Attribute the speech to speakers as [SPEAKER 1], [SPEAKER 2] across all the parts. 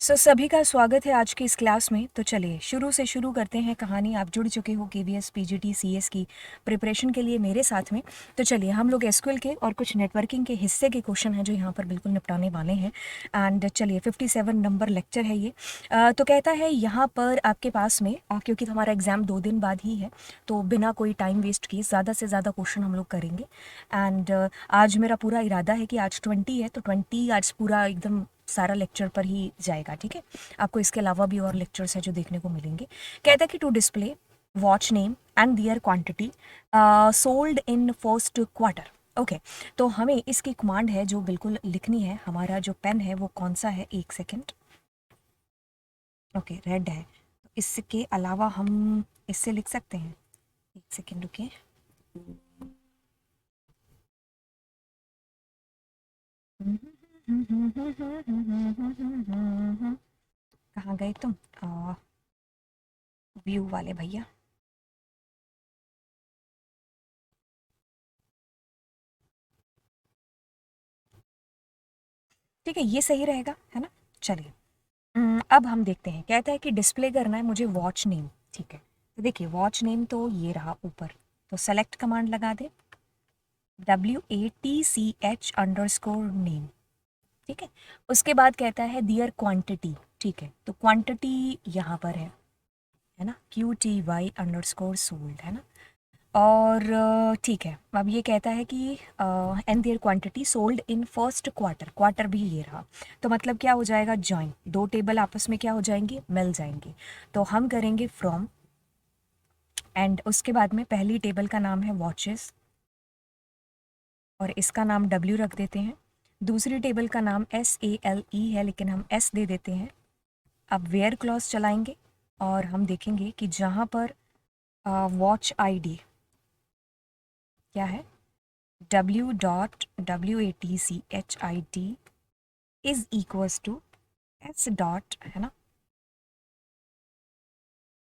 [SPEAKER 1] सभी का स्वागत है आज की इस क्लास में। तो चलिए शुरू से शुरू करते हैं कहानी। आप जुड़ चुके हो केवीएस पीजीटी सीएस की प्रिपरेशन के लिए मेरे साथ में। तो चलिए हम लोग एसक्यूएल के और कुछ नेटवर्किंग के हिस्से के क्वेश्चन हैं जो यहाँ पर बिल्कुल निपटाने वाले हैं। एंड चलिए 57 नंबर लेक्चर है ये। तो कहता है यहाँ पर आपके पास में क्योंकि हमारा एग्ज़ाम 2 दिन बाद ही है, तो बिना कोई टाइम वेस्ट किए ज़्यादा से ज़्यादा क्वेश्चन हम लोग करेंगे। एंड आज मेरा पूरा इरादा है कि आज 20 है तो 20 आज पूरा एकदम सारा लेक्चर पर ही जाएगा, ठीक है। आपको इसके अलावा भी और लेक्चर्स हैं जो देखने को मिलेंगे। कहता है कि to display watch name and their quantity sold in first quarter. Okay, तो हमें इसकी कमांड है जो बिल्कुल लिखनी है। हमारा जो पेन है वो कौन सा है, एक सेकेंड। ओके, रेड है। तो इसके अलावा हम इससे लिख सकते हैं, एक सेकेंड रुकिए। कहाँ गए तुम व्यू वाले भैया? ठीक है, ये सही रहेगा, है ना। चलिए अब हम देखते हैं। कहता है कि डिस्प्ले करना है मुझे वॉच नेम, ठीक है। तो देखिए वॉच नेम तो ये रहा ऊपर, तो सेलेक्ट कमांड लगा दे, WATCH_नेम, ठीक है। उसके बाद कहता है दियर क्वांटिटी, ठीक है। तो क्वांटिटी यहाँ पर है ना, QTY_सोल्ड, है ना। और ठीक है, अब ये कहता है कि and their quantity sold in first quarter, quarter भी ये रहा। तो मतलब क्या हो जाएगा, जॉइन, दो टेबल आपस में क्या हो जाएंगे, मिल जाएंगे। तो हम करेंगे फ्रॉम, एंड उसके बाद में पहली टेबल का नाम है वॉचेस और इसका नाम W रख देते हैं। दूसरी टेबल का नाम SALE है लेकिन हम S दे देते हैं। अब वेयर क्लॉज चलाएंगे और हम देखेंगे कि जहाँ पर वॉच ID क्या है, W.WATCHID is equals to S dot, है ना,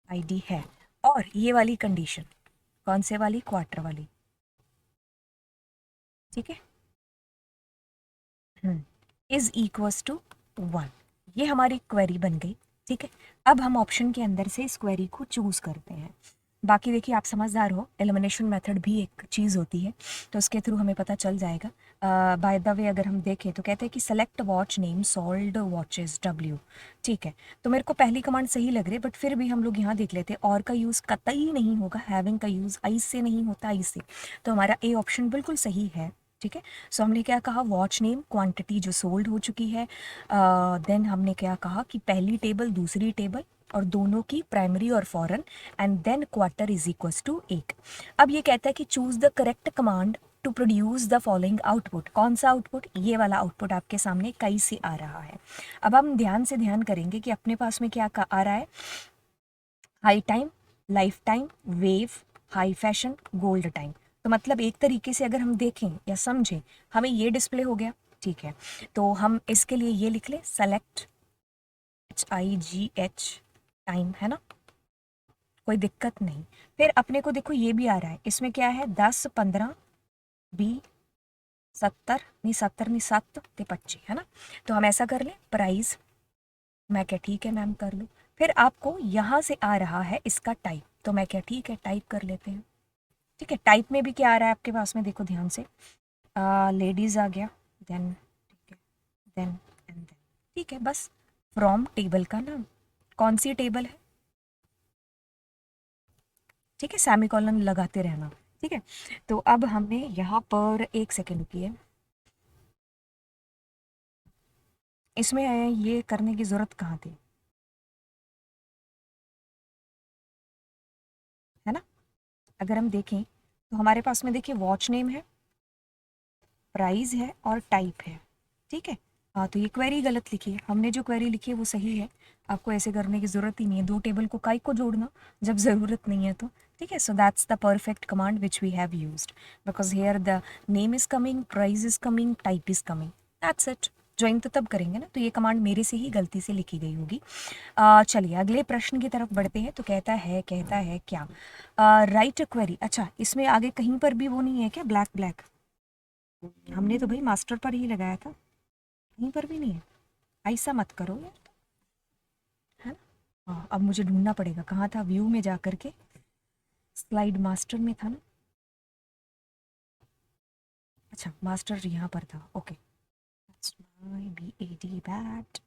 [SPEAKER 1] ID है। और ये वाली कंडीशन कौन से वाली, क्वार्टर वाली, ठीक है, इज इक्वल्स टू 1। ये हमारी क्वेरी बन गई, ठीक है। अब हम ऑप्शन के अंदर से इस क्वेरी को चूज करते हैं। बाकी देखिए आप समझदार हो, एलिमिनेशन मेथड भी एक चीज़ होती है, तो उसके थ्रू हमें पता चल जाएगा। बाय द वे अगर हम देखें तो कहते हैं कि select watch name sold watches W, ठीक है। तो मेरे को पहली कमांड सही लग रही है, बट फिर भी हम लोग यहाँ देख लेते हैं। और का यूज़ कतई नहीं होगा, हैविंग का यूज़ आई से नहीं होता, आई से। तो हमारा ए ऑप्शन बिल्कुल सही है, ठीक है। सो हमने क्या कहा, वॉच नेम क्वांटिटी जो सोल्ड हो चुकी है। देन हमने क्या कहा कि पहली टेबल दूसरी टेबल और दोनों की प्राइमरी और foreign, and then quarter is equals to 1। अब ये कहता है कि choose the correct command to produce the following output. कौन सा आउटपुट, ये वाला आउटपुट आपके सामने कई से आ रहा है। अब हम ध्यान से ध्यान करेंगे कि अपने पास में क्या आ रहा है, high time, life time, wave, high fashion, gold time. तो मतलब एक तरीके से अगर हम देखें या समझें, हमें ये डिस्प्ले हो गया, ठीक है। तो हम इसके लिए ये लिख लें, सेलेक्ट HIGH टाइम, है ना, कोई दिक्कत नहीं। फिर अपने को देखो ये भी आ रहा है, इसमें क्या है, 10, 15, 20, 70 नहीं, 70 नहीं, 7 ते 25, है ना। तो हम ऐसा कर लें, प्राइस, मैं क्या ठीक है मैम कर लूँ। फिर आपको यहाँ से आ रहा है इसका टाइप, तो मैं क्या ठीक है टाइप कर लेते हैं, ठीक है। टाइप में भी क्या आ रहा है आपके पास में, देखो ध्यान से, लेडीज़ आ गया, देन, ठीक है, देन एंड देन, ठीक है। बस फ्रॉम टेबल का नाम, कौन सी टेबल है, ठीक है, सेमीकोलन लगाते रहना, ठीक है। तो अब हमने यहाँ पर, एक सेकेंड रुकिए, इसमें ये करने की ज़रूरत कहाँ थी, है ना। अगर हम देखें तो हमारे पास में देखिए वॉच नेम है, प्राइस है और टाइप है, ठीक है। हाँ, तो ये क्वेरी गलत लिखी है, हमने जो क्वेरी लिखी है वो सही है। आपको ऐसे करने की ज़रूरत ही नहीं है, दो टेबल को काई को जोड़ना जब ज़रूरत नहीं है तो, ठीक है। So that's the perfect command which we have used, because here the name is coming, price is coming, type is coming, that's it. Join तो तब करेंगे ना, तो ये कमांड मेरे से ही गलती से लिखी गई होगी। चलिए अगले प्रश्न की तरफ बढ़ते हैं। तो कहता है क्या, राइट क्वेरी। अच्छा, इसमें आगे कहीं पर भी वो नहीं है क्या, ब्लैक ब्लैक, हमने तो भाई मास्टर पर ही लगाया था, कहीं पर भी नहीं है, ऐसा मत करो यार। हाँ, अब मुझे ढूंढना पड़ेगा कहाँ था, व्यू में जा करके स्लाइड मास्टर में था ना। अच्छा मास्टर यहाँ पर था, okay. That's my BAD bat.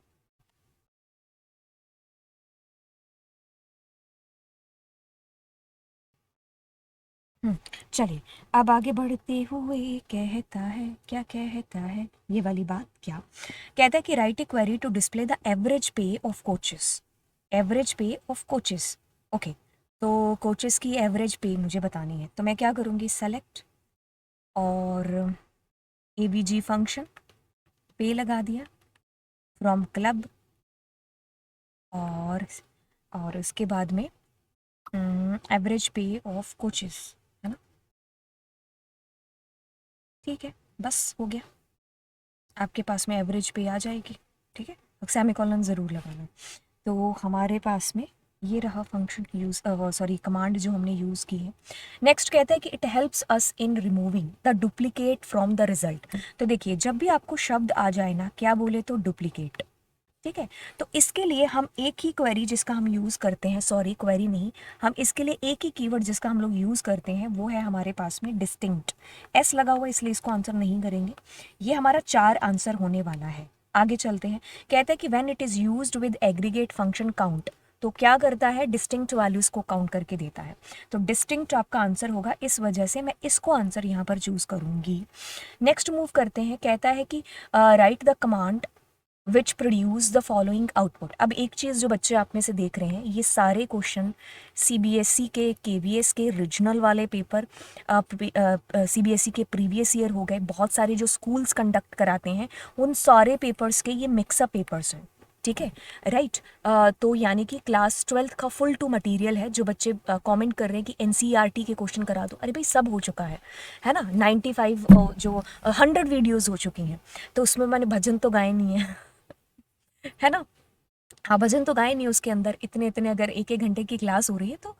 [SPEAKER 1] चलिए अब आगे बढ़ते हुए कहता है, क्या कहता है ये वाली बात, क्या कहता है कि write a query to display the average pay of coaches. Average pay of coaches, okay. तो कोचेस की एवरेज पे मुझे बतानी है, तो मैं क्या करूँगी, सेलेक्ट और ABG फंक्शन पे लगा दिया फ्रॉम क्लब, और उसके बाद में एवरेज पे ऑफ कोचेस, है ना। ठीक है, बस हो गया, आपके पास में एवरेज पे आ जाएगी। ठीक है, सेमीकोलन ज़रूर लगाना। तो हमारे पास में ये रहा फंक्शन यूज़, सॉरी कमांड जो हमने यूज़ की है। नेक्स्ट कहता है कि it helps us in removing the duplicate from the result. तो देखिए जब भी आपको शब्द आ जाए ना, क्या बोले तो डुप्लीकेट, ठीक है। तो इसके लिए हम एक ही क्वेरी जिसका हम यूज़ करते हैं, सॉरी क्वेरी नहीं, हम इसके लिए एक ही कीवर्ड जिसका हम लोग यूज़ करते हैं वो है हमारे पास में डिस्टिंक्ट। एस लगा हुआ इसलिए इसको आंसर नहीं करेंगे। ये हमारा 4 आंसर होने वाला है। आगे चलते हैं, कहता है कि when it is used with aggregate function count, तो क्या करता है, डिस्टिंक्ट वैल्यूज़ को काउंट करके देता है। तो डिस्टिंक्ट आपका आंसर होगा, इस वजह से मैं इसको आंसर यहाँ पर चूज़ करूँगी। नेक्स्ट मूव करते हैं, कहता है कि right the command which produce the following output. अब एक चीज़ जो बच्चे आप में से देख रहे हैं, ये सारे क्वेश्चन CBSE के, KVS के रीजनल वाले पेपर, CBSE के प्रीवियस ईयर हो गए, बहुत सारे जो स्कूल्स कंडक्ट कराते हैं उन सारे पेपर्स के ये मिक्सअप पेपर्स हैं। ठीक है, राइट। तो यानी कि क्लास 12th का फुल टू मटेरियल है। जो बच्चे कमेंट कर रहे हैं कि NCERT के क्वेश्चन करा दो, अरे भाई सब हो चुका है ना। 95 जो 100 वीडियोस हो चुकी हैं, तो उसमें मैंने भजन तो गाए नहीं है है ना। हाँ, भजन तो गाए नहीं उसके अंदर, इतने इतने अगर एक एक घंटे की क्लास हो रही है तो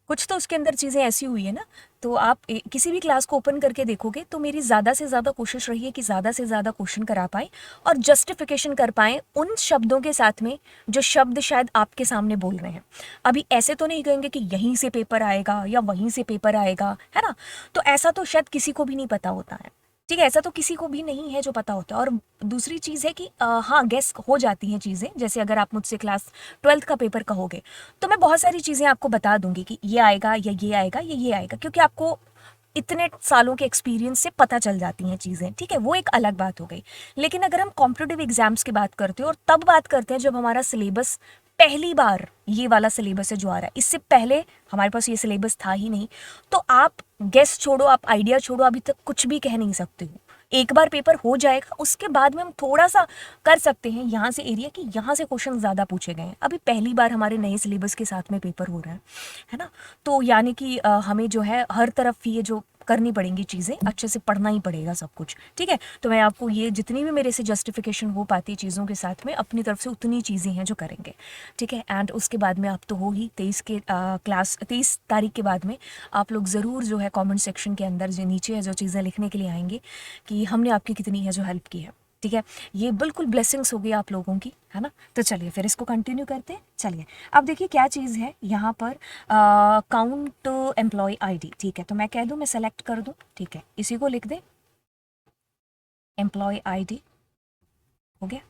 [SPEAKER 1] कुछ तो उसके अंदर चीज़ें ऐसी हुई है ना। तो आप किसी भी क्लास को ओपन करके देखोगे तो मेरी ज़्यादा से ज़्यादा कोशिश रही है कि ज़्यादा से ज़्यादा क्वेश्चन करा पाए और जस्टिफिकेशन कर पाए उन शब्दों के साथ में जो शब्द शायद आपके सामने बोल रहे हैं। अभी ऐसे तो नहीं कहेंगे कि यहीं से पेपर आएगा या वहीं से पेपर आएगा, है ना। तो ऐसा तो शायद किसी को भी नहीं पता होता है। ठीक है, ऐसा तो किसी को भी नहीं है जो पता होता है। और दूसरी चीज़ है कि हाँ, गेस हो जाती हैं चीज़ें। जैसे अगर आप मुझसे क्लास 12th का पेपर कहोगे तो मैं बहुत सारी चीज़ें आपको बता दूंगी कि ये आएगा या ये आएगा या ये आएगा, क्योंकि आपको इतने सालों के एक्सपीरियंस से पता चल जाती हैं चीज़ें। ठीक है, वो एक अलग बात हो गई। लेकिन अगर हम कॉम्पिटिटिव एग्जाम्स की बात करते हैं, और तब बात करते हैं जब हमारा सिलेबस पहली बार ये वाला सिलेबस है जो आ रहा है, इससे पहले हमारे पास ये सिलेबस था ही नहीं, तो आप गेस छोड़ो, आप आइडिया छोड़ो, अभी तक कुछ भी कह नहीं सकते हो। एक बार पेपर हो जाएगा उसके बाद में हम थोड़ा सा कर सकते हैं यहाँ से एरिया कि यहाँ से क्वेश्चन ज़्यादा पूछे गए हैं। अभी पहली बार हमारे नए सिलेबस के साथ में पेपर हो रहा है ना। तो यानी कि हमें जो है हर तरफ ये जो करनी पड़ेंगी चीज़ें, अच्छे से पढ़ना ही पड़ेगा सब कुछ। ठीक है, तो मैं आपको ये जितनी भी मेरे से जस्टिफिकेशन हो पाती है चीज़ों के साथ में, अपनी तरफ से उतनी चीज़ें हैं जो करेंगे। ठीक है, एंड उसके बाद में आप तो हो ही 23 तारीख के बाद में आप लोग ज़रूर जो है कमेंट सेक्शन के अंदर जो नीचे है जो चीज़ें लिखने के लिए आएंगे कि हमने आपकी कितनी है जो हेल्प की है। ठीक है, ये बिल्कुल ब्लेसिंग्स हो गई आप लोगों की, है ना। तो चलिए फिर इसको कंटिन्यू करते हैं। चलिए अब देखिए क्या चीज़ है यहाँ पर, काउंट एम्प्लॉय ID। ठीक है, तो मैं कह दूँ, मैं सेलेक्ट कर दूँ, ठीक है, इसी को लिख दे, एम्प्लॉय ID हो गया।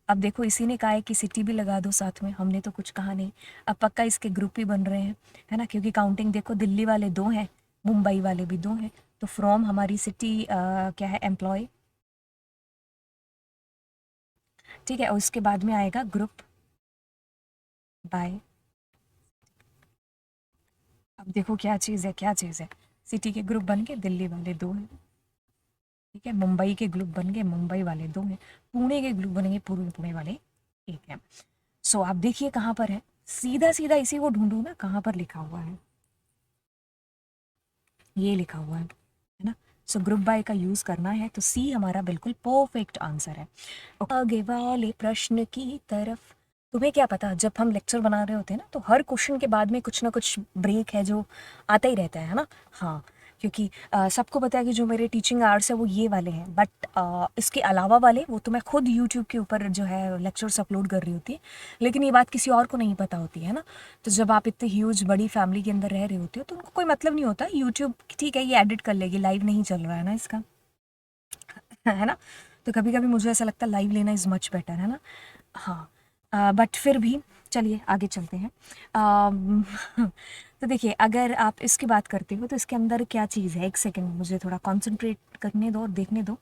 [SPEAKER 1] अब देखो इसी ने कहा है कि सिटी भी लगा दो साथ में, हमने तो कुछ कहा नहीं। अब पक्का इसके ग्रुप ही बन रहे हैं, है ना, क्योंकि काउंटिंग देखो दिल्ली वाले 2 हैं, मुंबई वाले भी 2 हैं। तो फ्रॉम हमारी सिटी क्या है, एम्प्लॉय। ठीक है, और उसके बाद में आएगा ग्रुप बाय। अब देखो क्या चीज़ है, क्या चीज़ है, सिटी के ग्रुप बन के दिल्ली वाले 2 हैं। ठीक है, मुंबई के ग्रुप बन गए, मुंबई वाले 2 हैं। पुणे के ग्रुप बनेंगे, पुणे वाले 1 हैं। सो आप देखिए कहाँ पर है, सीधा सीधा इसी को ढूंढू ना, कहाँ पर लिखा हुआ है, ये लिखा हुआ है ना। सो ग्रुप बाय का यूज़ करना है, तो सी हमारा बिल्कुल परफेक्ट आंसर है। आगे वाले प्रश्न की तरफ। तुम्हें क्या पता, जब हम लेक्चर बना रहे होते हैं ना, तो हर क्वेश्चन के बाद में कुछ ना कुछ ब्रेक है जो आता ही रहता है ना। हाँ, क्योंकि सबको पता है कि जो मेरे टीचिंग आवर्स है वो ये वाले हैं, बट इसके अलावा वाले वो तो मैं खुद यूट्यूब के ऊपर जो है लेक्चर्स अपलोड कर रही होती है, लेकिन ये बात किसी और को नहीं पता होती है ना। तो जब आप इतनी ह्यूज बड़ी फैमिली के अंदर रह रहे होते हो तो उनको कोई मतलब नहीं होता, यूट्यूब ठीक है ये एडिट कर लेगी, लाइव नहीं चल रहा है ना इसका, है ना। तो कभी कभी मुझे ऐसा लगता है लाइव लेना इज़ मच बेटर, है ना। हाँ, बट फिर भी चलिए आगे चलते हैं। अम, तो देखिए अगर आप इसकी बात करते हो तो इसके अंदर क्या चीज़ है, एक सेकंड मुझे थोड़ा कंसंट्रेट करने दो और देखने दो।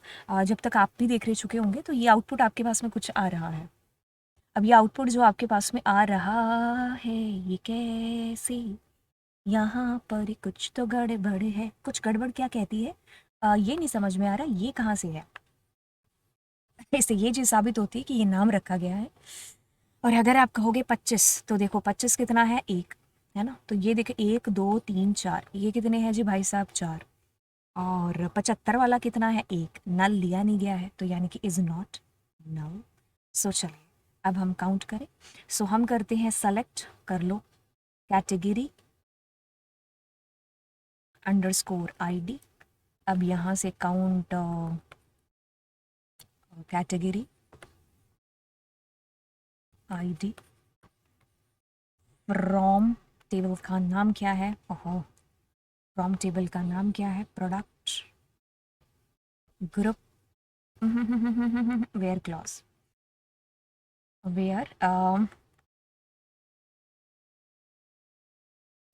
[SPEAKER 1] जब तक आप भी देख रहे चुके होंगे तो ये आउटपुट आपके पास में कुछ आ रहा है। अब ये आउटपुट जो आपके पास में आ रहा है ये कैसे, यहाँ पर कुछ तो गड़बड़ है, कुछ गड़बड़ क्या कहती है, ये नहीं समझ में आ रहा ये कहाँ से है। इससे ये चीज़ साबित होती है कि ये नाम रखा गया है। और अगर आप कहोगे 25 तो देखो 25 कितना है, एक, है ना। तो ये देखो 1 2 3 4, ये कितने हैं जी भाई साहब, 4। और 75 वाला कितना है, एक, नल लिया नहीं गया है तो यानी कि इज नॉट नल। सो चलिए अब हम काउंट करें। सो हम करते हैं सेलेक्ट, कर लो कैटेगरी अंडरस्कोर आईडी। अब यहाँ से count category ID from table का नाम क्या है, ओहो, फ्रॉम टेबल का नाम क्या है, product group where clause, where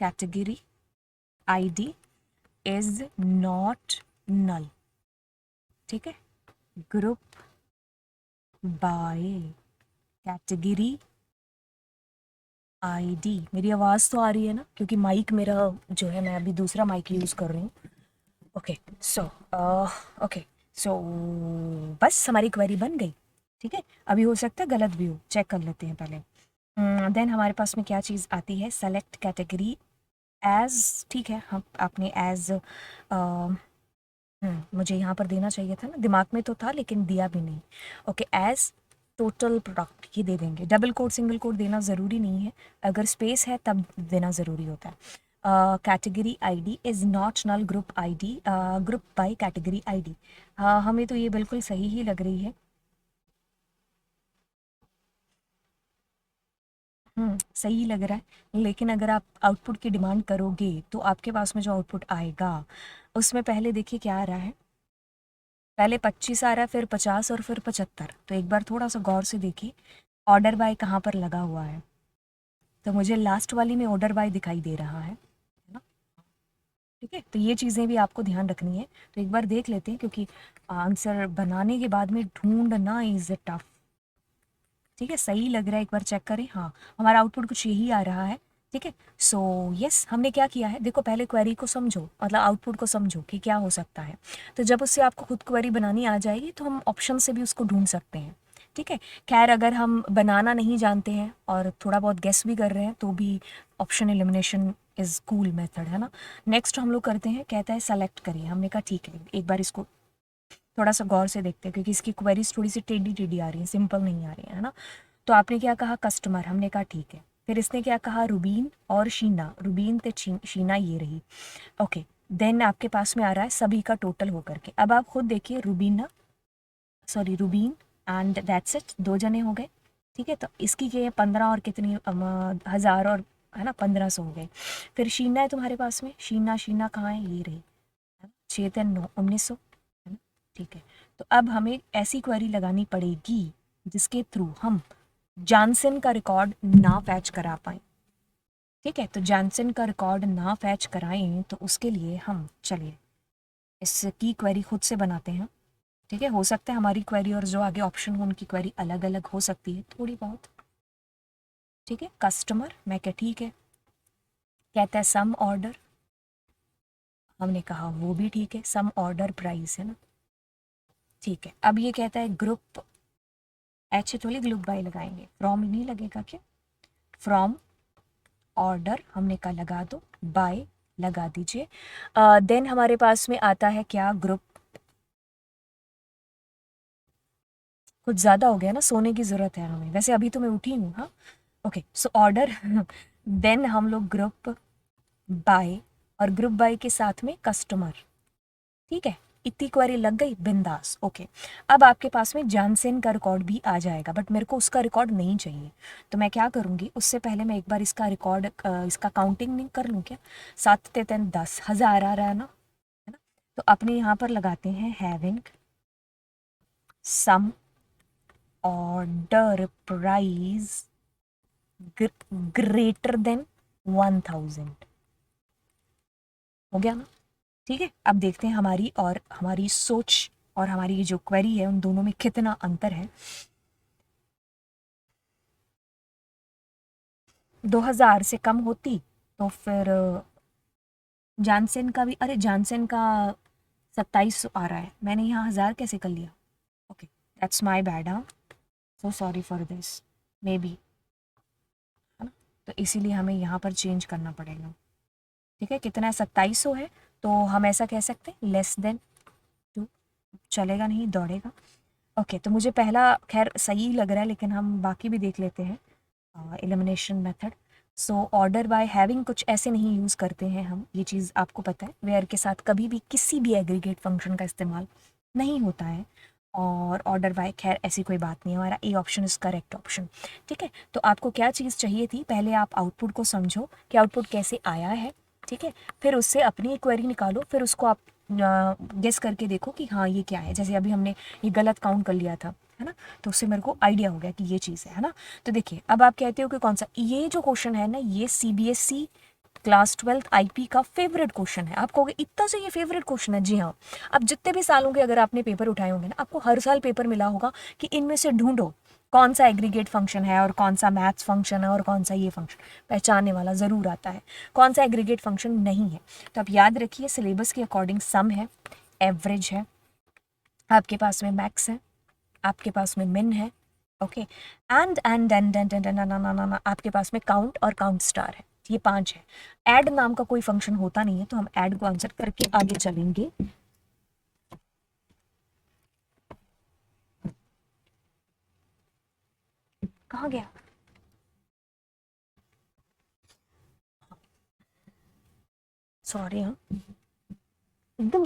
[SPEAKER 1] category ID is not null, ठीक है। ग्रुप बाय कैटेगरी आईडी, मेरी आवाज़ तो आ रही है ना, क्योंकि माइक मेरा जो है मैं अभी दूसरा माइक यूज़ कर रही हूँ। ओके सो ओके सो बस हमारी क्वेरी बन गई, ठीक है। अभी हो सकता है गलत भी हो, चेक कर लेते हैं पहले। देन हमारे पास में क्या चीज़ आती है, सेलेक्ट कैटेगरी एज, ठीक है। हम आपने एज मुझे यहाँ पर देना चाहिए था ना, दिमाग में तो था लेकिन दिया भी नहीं। ओके एज टोटल प्रोडक्ट ये दे देंगे, डबल कोड सिंगल कोड देना ज़रूरी नहीं है, अगर स्पेस है तब देना ज़रूरी होता है। Category ID is not null group ID, group by category ID. हमें तो ये बिल्कुल सही ही लग रही है। सही लग रहा है, लेकिन अगर आप आउटपुट की डिमांड करोगे तो आपके पास में जो आउटपुट आएगा उसमें पहले देखिए क्या आ रहा है, पहले 25 आ रहा है, फिर 50 और फिर 75। तो एक बार थोड़ा सा गौर से देखिए ऑर्डर बाय कहाँ पर लगा हुआ है, तो मुझे लास्ट वाली में ऑर्डर बाय दिखाई दे रहा है ना। ठीक है, तो ये चीज़ें भी आपको ध्यान रखनी है। तो एक बार देख लेते हैं, क्योंकि आंसर बनाने के बाद में ढूंढना इज़ टफ। ठीक है, सही लग रहा है, एक बार चेक करें। हाँ, हमारा आउटपुट कुछ यही आ रहा है। ठीक है, सो यस हमने क्या किया है, देखो पहले क्वेरी को समझो, मतलब आउटपुट को समझो कि क्या हो सकता है। तो जब उससे आपको खुद क्वेरी बनानी आ जाएगी तो हम ऑप्शन से भी उसको ढूंढ सकते हैं। ठीक है, खैर अगर हम बनाना नहीं जानते हैं और थोड़ा बहुत गेस भी कर रहे हैं तो भी option elimination is cool method, है ना। नेक्स्ट हम लोग करते हैं, कहता है सेलेक्ट करिए, हमने कहा ठीक है, एक बार इसको थोड़ा सा गौर से देखते हैं क्योंकि इसकी क्वेरीज थोड़ी सी टेढ़ी टेढ़ी आ रही है, सिंपल नहीं आ रही है ना। तो आपने क्या कहा, कस्टमर, हमने कहा ठीक है। फिर इसने क्या कहा, रुबीन और शीना, रुबीन ते शीना ये रही। ओके, देन आपके पास में आ रहा है सभी का टोटल होकर के। अब आप खुद देखिए, Rubina, sorry Rubeen and that's it, दो जने हो गए। ठीक है, तो इसकी के 15 और कितनी 1000 और, है ना, 1500 हो गए। फिर शीना है तुम्हारे पास में, शीना, शीना कहाँ है, ये रही, 6 3 9 1900, है ना। ठीक है, तो अब हमें ऐसी क्वेरी लगानी पड़ेगी जिसके थ्रू हम जानसन का रिकॉर्ड ना फैच करा पाएँ। ठीक है, तो जानसन का रिकॉर्ड ना फैच कराएं तो उसके लिए हम चलिए इसकी क्वेरी खुद से बनाते हैं। ठीक है, हो सकता है हमारी क्वेरी और जो आगे ऑप्शन हो उनकी क्वेरी अलग अलग हो सकती है थोड़ी बहुत। ठीक है, कस्टमर, मैं क्या, ठीक है, कहता है सम ऑर्डर, हमने कहा वो भी ठीक है, सम ऑर्डर प्राइस, है ना। ठीक है, अब ये कहता है ग्रुप, एच थोड़ी ग्रुप बाय लगाएंगे, फ्रॉम नहीं लगेगा क्या, फ्रॉम ऑर्डर हमने कहा लगा दो, बाय लगा दीजिए। देन हमारे पास में आता है क्या, ग्रुप, कुछ ज़्यादा हो गया ना, सोने की ज़रूरत है हमें, वैसे अभी तो मैं उठी हूँ। हाँ, ओके, सो ऑर्डर देन हम लोग ग्रुप बाय और ग्रुप बाय के साथ में कस्टमर, ठीक है। इतनी क्वेरी लग गई, बिंदास, ओके। अब आपके पास में जानसेन का रिकॉर्ड भी आ जाएगा, बट मेरे को उसका रिकॉर्ड नहीं चाहिए। तो मैं क्या करूँगी, उससे पहले मैं एक बार इसका रिकॉर्ड, इसका काउंटिंग नहीं कर लूँ क्या। 7 3 10,000 आ रहा है ना। तो अपने यहाँ पर लगाते हैं having sum order price greater than 1000, हो गया ना। ठीक है, अब देखते हैं हमारी और हमारी सोच और हमारी ये जो क्वेरी है उन दोनों में कितना अंतर है। 2000 से कम होती तो फिर जानसेन का भी, अरे जानसेन का 2700 आ रहा है, मैंने यहाँ 1000 कैसे कर लिया। ओके, दैट्स माय बैड, हाँ, so sorry for this, may be, है ना। तो इसीलिए हमें यहाँ पर चेंज करना पड़ेगा। ठीक है, कितना है, 2700 है, तो हम ऐसा कह सकते हैं लेस देन 2, चलेगा नहीं, दौड़ेगा। ओके, तो मुझे पहला खैर सही लग रहा है, लेकिन हम बाकी भी देख लेते हैं। Elimination method, so order by having कुछ ऐसे नहीं यूज़ करते हैं हम, ये चीज़ आपको पता है। वेयर के साथ कभी भी किसी भी एग्रीगेट फंक्शन का इस्तेमाल नहीं होता है। और ऑर्डर बाय, खैर ऐसी कोई बात नहीं, हमारा A option is correct option. ठीक है, तो आपको क्या चीज़ चाहिए थी, पहले आप आउटपुट को समझो कि आउटपुट कैसे आया है। ठीक है, फिर उससे अपनी क्वेरी निकालो, फिर उसको आप गेस करके देखो कि हाँ ये क्या है। जैसे अभी हमने ये गलत काउंट कर लिया था, है ना, तो उससे मेरे को आइडिया हो गया कि ये चीज़ है ना। तो देखिए, अब आप कहते हो कि कौन सा, ये जो क्वेश्चन है ना, ये CBSE क्लास 12 IP का फेवरेट क्वेश्चन है। आप कहोगे इतना से ये फेवरेट क्वेश्चन है, जी हाँ। अब जितने भी सालों के अगर आपने पेपर उठाए होंगे ना, आपको हर साल पेपर मिला होगा कि इनमें से ढूंढो कौन सा एग्रीगेट फंक्शन है और कौन सा मैथ्स फंक्शन है और कौन सा ये फंक्शन, पहचानने वाला ज़रूर आता है, कौन सा एग्रीगेट फंक्शन नहीं है। तो आप याद रखिए, सिलेबस के अकॉर्डिंग सम है, एवरेज है, आपके पास में मैक्स है, आपके पास में मिन है, ओके, एंड आपके पास में काउंट और काउंट स्टार है, ये 5 है। ऐड नाम का कोई फंक्शन होता नहीं है, तो हम ऐड को आंसर करके आगे चलेंगे। कहाँ गया, सॉरी, हाँ, एकदम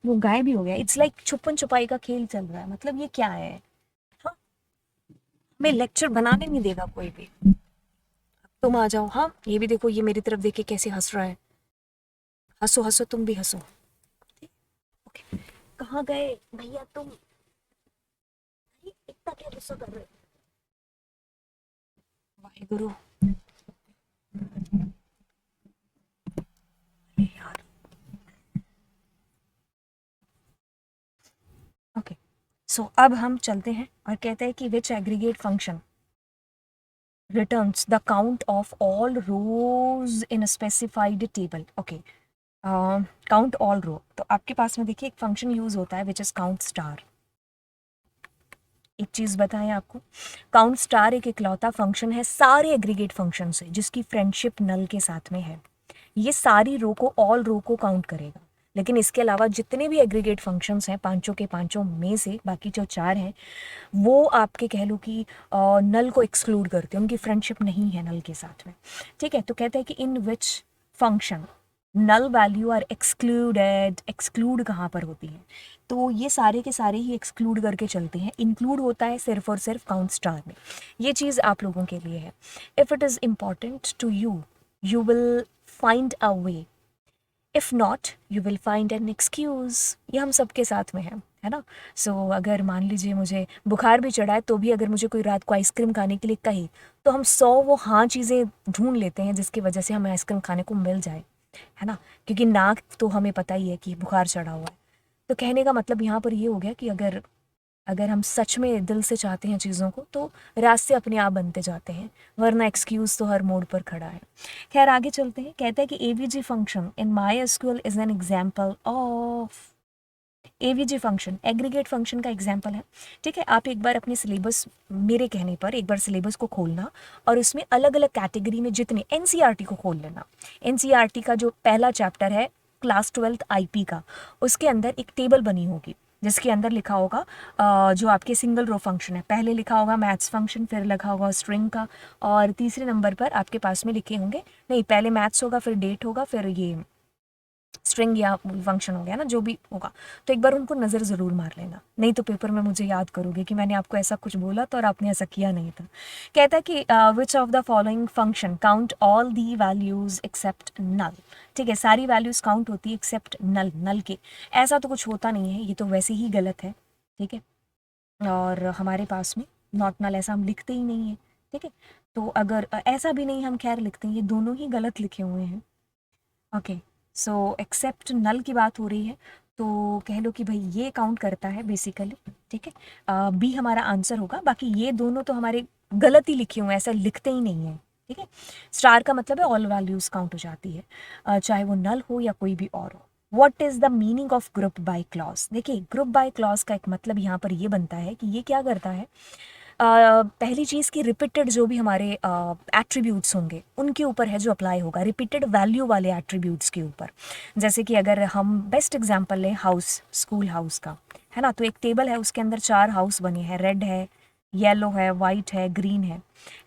[SPEAKER 1] वो गायब ही हो गया। इट्स लाइक छुपन छुपाई का खेल चल रहा है, मतलब ये क्या है। हाँ, हमें लेक्चर बनाने नहीं देगा कोई भी। तुम आ जाओ, हाँ, ये भी देखो, ये मेरी तरफ देख के कैसे हंस रहा है। हंसो हंसो, तुम भी हंसो। ओके, कहाँ गए भैया तुम, इतना क्या गुस्सा कर रहे हो। वाहिगुरु, यार, ओके। सो अब हम चलते हैं और कहते हैं कि which aggregate function returns the count of all rows in a specified table. Okay, count all row, तो आपके पास में देखिए एक फंक्शन यूज होता है विच इज काउंट स्टार। एक चीज बताएं आपको, काउंट स्टार एक इकलौता फंक्शन है सारे एग्रीगेट फंक्शन से जिसकी फ्रेंडशिप नल के साथ में है। ये सारी रो को, ऑल रो को काउंट करेगा, लेकिन इसके अलावा जितने भी एग्रीगेट फंक्शंस हैं, पांचों के पांचों में से बाकी जो 4 हैं, वो आपके कह लो कि नल को एक्सक्लूड करते हैं, उनकी फ्रेंडशिप नहीं है नल के साथ में। ठीक है, तो कहते हैं कि in which function null value are excluded, exclude कहाँ पर होती है, तो ये सारे के सारे ही एक्सक्लूड करके चलते हैं। इंक्लूड होता है सिर्फ और सिर्फ काउंट स्टार में। ये चीज़ आप लोगों के लिए है। If it is important to you, you will find a way, if not you will find an excuse. ये हम सबके साथ में है ना। अगर मान लीजिए मुझे बुखार भी चढ़ा है, तो भी अगर मुझे कोई रात को आइसक्रीम खाने के लिए कहे, तो हम 100 वो हाँ चीज़ें ढूंढ लेते हैं जिसकी वजह से हमें आइसक्रीम खाने को मिल जाए, है ना। क्योंकि नाक तो हमें पता ही है कि बुखार चढ़ा हुआ है। तो कहने का मतलब यहाँ पर ये हो गया कि अगर अगर हम सच में दिल से चाहते हैं चीज़ों को, तो रास्ते अपने आप बनते जाते हैं, वरना एक्सक्यूज़ तो हर मोड़ पर खड़ा है। खैर, आगे चलते हैं। कहते हैं कि AVG function in MySQL is an example of, AVG function aggregate function का एग्जाम्पल है। ठीक है, आप एक बार अपने सिलेबस, मेरे कहने पर एक बार सिलेबस को खोलना और उसमें अलग अलग कैटेगरी में जितने, एनसीईआरटी को खोल लेना। एनसीईआरटी का जो पहला चैप्टर है क्लास 12 आईपी का, उसके अंदर एक टेबल बनी होगी जिसके अंदर लिखा होगा जो आपके सिंगल रो फंक्शन है, पहले लिखा होगा मैथ्स फंक्शन, फिर लिखा होगा स्ट्रिंग का, और तीसरे नंबर पर आपके पास में लिखे होंगे, नहीं, पहले मैथ्स होगा, फिर डेट होगा, फिर ये स्ट्रिंग या फंक्शन हो गया ना, जो भी होगा, तो एक बार उनको नज़र ज़रूर मार लेना, नहीं तो पेपर में मुझे याद करोगे कि मैंने आपको ऐसा कुछ बोला था और आपने ऐसा किया नहीं था। कहता है कि which of the following function count all the values except null. ठीक है, सारी वैल्यूज़ काउंट होती है एक्सेप्ट नल, नल के ऐसा तो कुछ होता नहीं है, ये तो वैसे ही गलत है। ठीक है, और हमारे पास में नॉट नल ऐसा हम लिखते ही नहीं है। ठीक है, तो अगर ऐसा भी नहीं हम खैर लिखते हैं, ये दोनों ही गलत लिखे हुए हैं। ओके, सो एक्सेप्ट नल की बात हो रही है, तो कह लो कि भाई ये काउंट करता है बेसिकली। ठीक है, बी हमारा आंसर होगा, बाकी ये दोनों तो हमारे गलत ही लिखे हुए हैं, ऐसा लिखते ही नहीं है। ठीक है, स्टार का मतलब है ऑल वैल्यूज काउंट हो जाती है, चाहे वो नल हो या कोई भी और हो। What is the meaning of group by clause? देखिए, ग्रुप बाय क्लॉज का एक मतलब यहाँ पर ये बनता है कि ये क्या करता है, पहली चीज़ की रिपीटेड जो भी हमारे एट्रीब्यूट्स होंगे उनके ऊपर है जो अप्लाई होगा, रिपीटेड वैल्यू वाले एट्रीब्यूट्स के ऊपर। जैसे कि अगर हम बेस्ट एग्जांपल लें हाउस, स्कूल हाउस का, है ना, तो एक टेबल है, उसके अंदर 4 हाउस बने हैं, रेड है, येलो है, वाइट है, ग्रीन है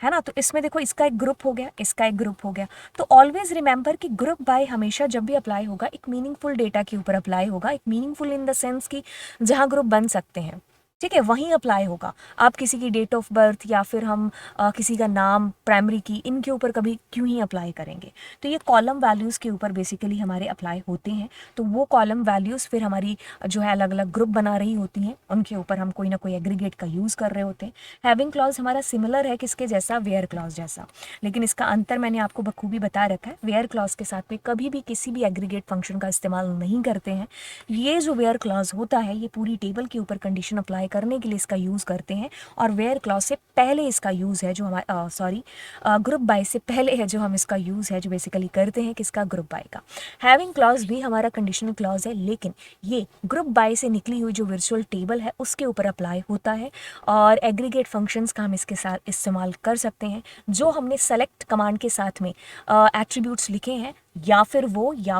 [SPEAKER 1] ना, तो इसमें देखो इसका एक ग्रुप हो गया, इसका एक ग्रुप हो गया। तो ऑलवेज रिमेंबर कि ग्रुप बाय हमेशा जब भी अप्लाई होगा एक मीनिंगफुल डेटा के ऊपर अप्लाई होगा, एक मीनिंगफुल इन द सेंस कि जहाँ ग्रुप बन सकते हैं। ठीक है, वहीं अप्लाई होगा। आप किसी की डेट ऑफ बर्थ या फिर हम किसी का नाम, प्राइमरी की, इनके ऊपर कभी क्यों ही अप्लाई करेंगे। तो ये कॉलम वैल्यूज़ के ऊपर बेसिकली हमारे अप्लाई होते हैं। तो वो कॉलम वैल्यूज़ फिर हमारी जो है अलग अलग ग्रुप बना रही होती हैं, उनके ऊपर हम कोई ना कोई एग्रीगेट का यूज़ कर रहे होते हैं। हैविंग क्लॉज हमारा सिमिलर है किसके जैसा, वेयर क्लॉज जैसा, लेकिन इसका अंतर मैंने आपको बखूबी बता रखा है। वेयर क्लॉज के साथ में कभी भी किसी भी एग्रीगेट फंक्शन का इस्तेमाल नहीं करते हैं। ये जो वेयर क्लॉज होता है ये पूरी टेबल के ऊपर कंडीशन अप्लाई करने के लिए इसका यूज़ करते हैं, और वेयर क्लॉज से पहले इसका यूज़ है जो हमारा ग्रुप बाय से पहले है जो हम इसका यूज़ है जो बेसिकली करते हैं किसका, ग्रुप बाय का। हैविंग क्लॉज भी हमारा कंडीशनल क्लॉज है, लेकिन ये ग्रुप बाय से निकली हुई जो वर्चुअल टेबल है उसके ऊपर अप्लाई होता है, और एग्रीगेट फंक्शंस का हम इसके साथ इस्तेमाल कर सकते हैं जो हमने सेलेक्ट कमांड के साथ में एट्रीब्यूट्स लिखे हैं, या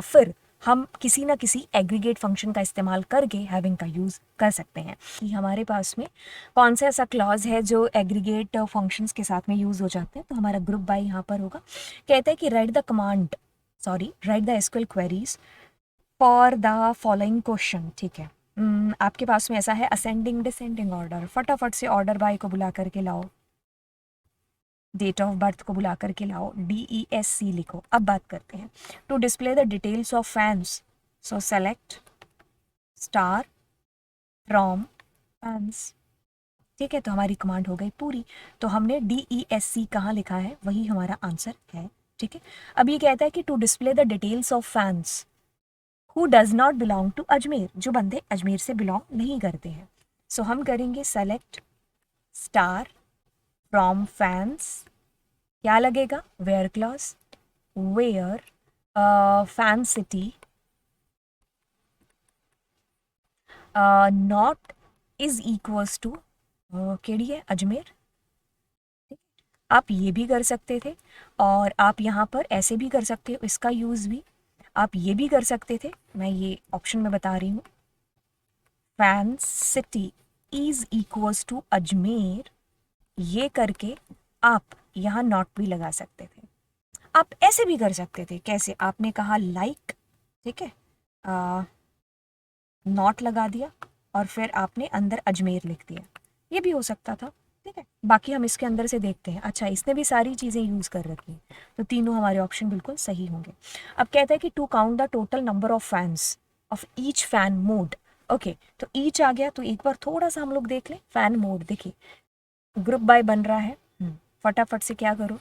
[SPEAKER 1] फिर हम किसी ना किसी एग्रीगेट फंक्शन का इस्तेमाल करके हैविंग का यूज़ कर सकते हैं। कि हमारे पास में कौन सा ऐसा क्लॉज है जो एग्रीगेट फंक्शंस के साथ में यूज़ हो जाते हैं, तो हमारा ग्रुप बाय यहाँ पर होगा। कहते हैं कि right the SQL queries for the following question. ठीक है, आपके पास में ऐसा है असेंडिंग डिसेंडिंग ऑर्डर, फटाफट से ऑर्डर बाय को बुला करके लाओ, डेट ऑफ बर्थ को बुला करके लाओ, DESC लिखो। अब बात करते हैं to display the details of fans, so select star from fans. ठीक है, तो हमारी कमांड हो गई पूरी। तो हमने DESC कहाँ लिखा है वही हमारा आंसर है। ठीक है, अब ये कहता है कि to display the details of fans who does not belong to Ajmer, जो बंदे अजमेर से बिलोंग नहीं करते हैं। सो हम करेंगे सेलेक्ट स्टार फ्रॉम फैंस, क्या लगेगा, where clause, where fan city not is equals to केड़ी है, अजमेर। आप ये भी कर सकते थे, और आप यहाँ पर ऐसे भी कर सकते हो, इसका यूज़ भी आप ये भी कर सकते थे, मैं ये ऑप्शन में बता रही हूँ, fan city is equals to Ajmer, ये करके आप यहाँ नॉट भी लगा सकते थे। आप ऐसे भी कर सकते थे, कैसे, आपने कहा लाइक, ठीक है, नॉट लगा दिया और फिर आपने अंदर अजमेर लिख दिया, ये भी हो सकता था। ठीक है, बाकी हम इसके अंदर से देखते हैं। अच्छा, इसने भी सारी चीज़ें यूज़ कर रखी हैं, तो तीनों हमारे ऑप्शन बिल्कुल सही होंगे। अब कहता है कि to count the total number of fans of each fan mode. Okay, तो ईच आ गया, तो एक बार थोड़ा सा हम लोग देख लें फैन मोड। देखिए ग्रुप बाय बन रहा है, फटाफट से क्या करो,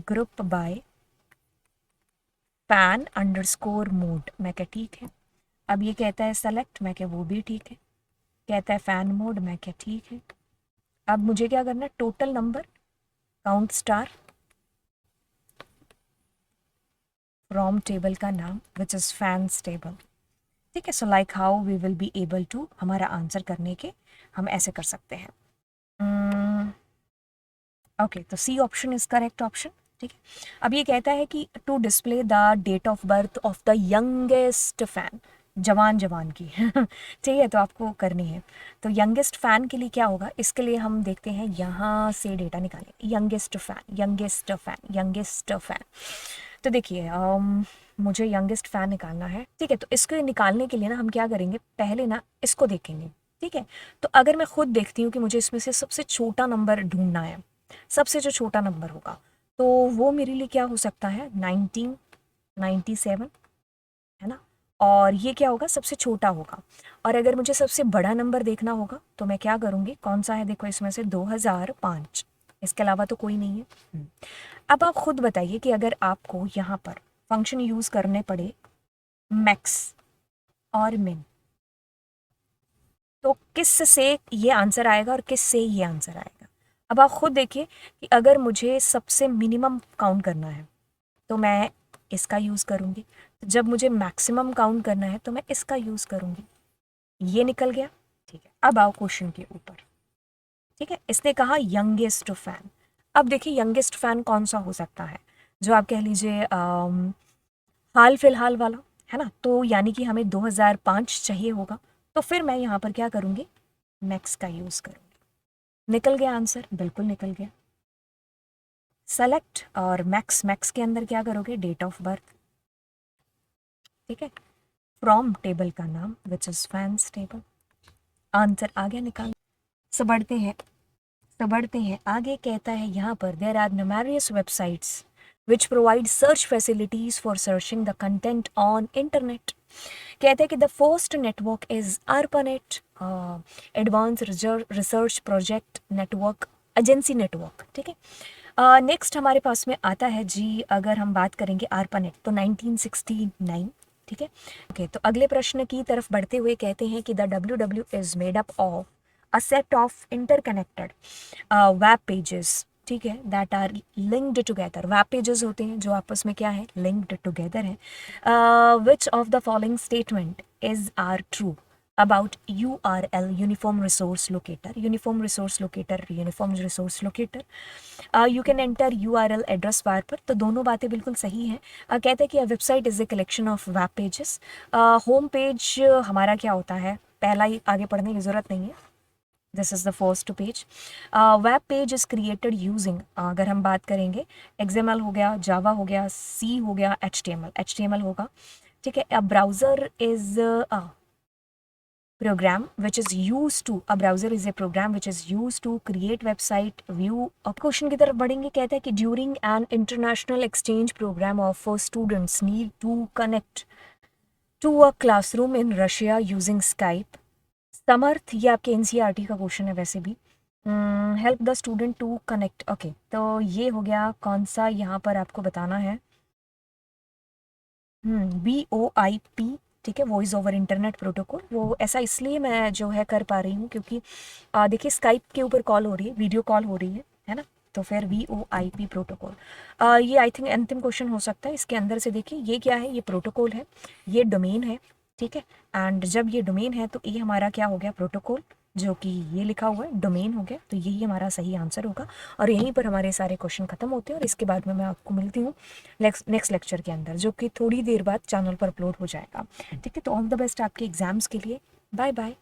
[SPEAKER 1] group by fan underscore mode, मैं क्या ठीक है। अब ये कहता है सेलेक्ट, मैं क्या वो भी ठीक है। कहता है फैन मोड, मैं क्या ठीक है। अब मुझे क्या करना है, total number count star from table का नाम विच इज़ फैंस टेबल। ठीक है, so like how we will be able to हमारा आंसर करने के हम ऐसे कर सकते हैं। ओके, तो C option is correct option. ठीक है, अब ये कहता है कि to display the date of birth of the youngest fan, जवान जवान की ठीक है, तो आपको करनी है। तो यंगेस्ट फैन के लिए क्या होगा, इसके लिए हम देखते हैं, यहाँ से डेटा निकालें, youngest fan, youngest fan, youngest fan. तो देखिए मुझे यंगेस्ट फैन निकालना है, ठीक है। तो इसको निकालने के लिए ना हम क्या करेंगे, पहले ना इसको देखेंगे, ठीक है। तो अगर मैं खुद देखती हूँ कि मुझे इसमें से सबसे छोटा नंबर ढूंढना है, सबसे जो छोटा नंबर होगा, तो वो मेरे लिए क्या हो सकता है, 1997, है ना। और ये क्या होगा, सबसे छोटा होगा। और अगर मुझे सबसे बड़ा नंबर देखना होगा तो मैं क्या करूँगी, कौन सा है, देखो इसमें से 2005, इसके अलावा तो कोई नहीं है। अब आप खुद बताइए कि अगर आपको यहाँ पर फंक्शन यूज़ करने पड़े मैक्स और मिन, तो किस से ये आंसर आएगा और किस से ये आंसर आएगा। अब आप खुद देखिए कि अगर मुझे सबसे मिनिमम काउंट करना है तो मैं इसका यूज़ करूँगी, तो जब मुझे मैक्सिमम काउंट करना है तो मैं इसका यूज़ करूँगी। ये निकल गया, ठीक है। अब आओ क्वेश्चन के ऊपर, ठीक है। इसने कहा यंगेस्ट फैन। अब देखिए यंगेस्ट फैन कौन सा हो सकता है, जो आप कह लीजिए हाल फिलहाल वाला, है ना। तो यानी कि हमें 2005 चाहिए होगा, तो फिर मैं यहाँ पर क्या करूँगी, मैक्स का यूज़ करूँगी। निकल गया आंसर, बिल्कुल निकल गया। सेलेक्ट और मैक्स, मैक्स के अंदर क्या करोगे, डेट ऑफ बर्थ, ठीक है। फ्रॉम टेबल का नाम which is fans table, answer आ गया निकाल। सब बढ़ते हैं आगे। कहता है यहाँ पर there are numerous websites which provide search facilities for searching the content on internet. कहते हैं कि the first network is ARPANET, advance research project network agency network, ठीक है। नेक्स्ट हमारे पास में आता है जी, अगर हम बात करेंगे ARPANET तो 1969, ठीक है। ओके, तो अगले प्रश्न की तरफ बढ़ते हुए कहते हैं कि the WW is made up of a set of interconnected web pages, ठीक है, that are linked together. Web pages होते हैं जो आपस में क्या है, लिंक्ड टुगेदर है। Which of the following statement is are true about URL, uniform resource locator, uniform resource locator, uniform resource locator. You can enter URL address bar पर, तो दोनों बातें बिल्कुल सही हैं। कहते हैं कि website is a collection of web pages. Home page हमारा क्या होता है, पहला ही आगे पढ़ने की जरूरत नहीं है, this is the first page. Web page is created using, अगर हम बात करेंगे XML हो गया, जावा हो गया, C हो गया, HTML होगा, ठीक है। अ browser is program which is used to, a browser is a program which is used to create website view। अब क्वेश्चन की तरफ बढ़ेंगे, कहता है कि during an international exchange program of students need to connect to a classroom in Russia using Skype। समर्थ, ये आपके NCERT का क्वेश्चन है वैसे भी। Help the student to connect, okay, तो ये हो गया कौन सा, यहाँ पर आपको बताना है VoIP, ठीक है, वॉइस ओवर इंटरनेट प्रोटोकॉल। वो ऐसा इसलिए मैं जो है कर पा रही हूँ क्योंकि देखिए स्काइप के ऊपर कॉल हो रही है, वीडियो कॉल हो रही है ना। तो फिर VoIP प्रोटोकॉल, ये आई थिंक अंतिम क्वेश्चन हो सकता है। इसके अंदर से देखिए ये क्या है, ये प्रोटोकॉल है, ये डोमेन है, ठीक है। एंड जब ये डोमेन है तो ये हमारा क्या हो गया, प्रोटोकॉल, जो कि ये लिखा हुआ है डोमेन हो गया, तो यही हमारा सही आंसर होगा। और यहीं पर हमारे सारे क्वेश्चन खत्म होते हैं और इसके बाद में मैं आपको मिलती हूँ नेक्स्ट लेक्चर के अंदर, जो कि थोड़ी देर बाद चैनल पर अपलोड हो जाएगा, ठीक है। तो ऑल द बेस्ट आपके एग्जाम्स के लिए, बाय बाय।